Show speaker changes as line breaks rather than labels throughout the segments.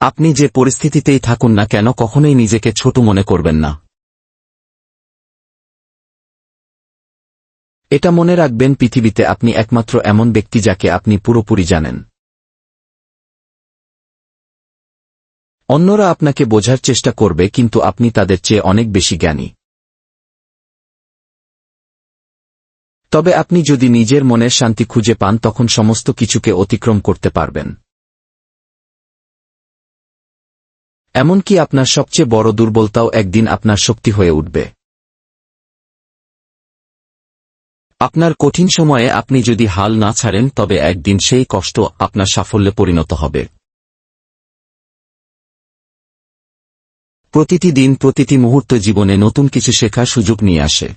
আপনি যে পরিস্থিতিতেই থাকুন না কেন কখনোই নিজেকে ছোট মনে করবেন না। এটা মনে রাখবেন, পৃথিবীতে আপনি একমাত্র এমন ব্যক্তি যাকে আপনি পুরোপুরি জানেন। অন্যরা আপনাকে বোঝার চেষ্টা করবে, কিন্তু আপনি তাদের চেয়ে অনেক বেশি জ্ঞানী। তবে আপনি যদি নিজের মনের শান্তি খুঁজে পান তখন সমস্ত কিছুকে অতিক্রম করতে পারবেন। এমনকি আপনার সবচেয়ে বড় দুর্বলতাও একদিন আপনার শক্তি হয়ে উঠবে। আপনার কঠিন সময়ে আপনি যদি হাল না ছাড়েন তবে একদিন সেই কষ্ট আপনার সাফল্যে পরিণত হবে। প্রতিটি দিন, প্রতিটি মুহূর্ত জীবনে নতুন কিছু শেখার সুযোগ নিয়ে আসে।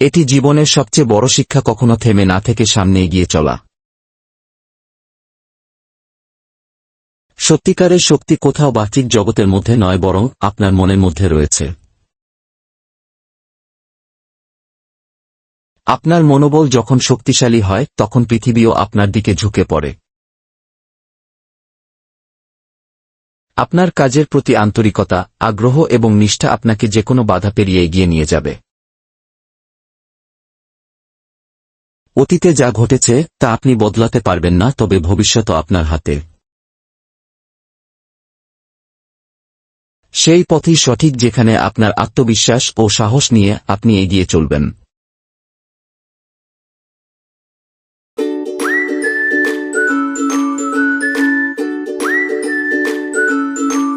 এটি জীবনের সবচেয়ে বড় শিক্ষা, কখনো থেমে না থেকে সামনে এগিয়ে চলা। সত্যিকারের শক্তি কোথাও বাহ্যিক জগতের মধ্যে নয়, বরং আপনার মনের মধ্যে রয়েছে। আপনার মনোবল যখন শক্তিশালী হয় তখন পৃথিবীও আপনার দিকে ঝুঁকে পড়ে। আপনার কাজের প্রতি আন্তরিকতা, আগ্রহ এবং নিষ্ঠা আপনাকে যেকোনো বাধা পেরিয়ে এগিয়ে নিয়ে যাবে। অতীতে যা ঘটেছে তা আপনি বদলাতে পারবেন না, তবে ভবিষ্যৎ আপনার হাতে। সেই পথই সঠিক যেখানে আপনার আত্মবিশ্বাস ও সাহস নিয়ে আপনি এগিয়ে চলবেন।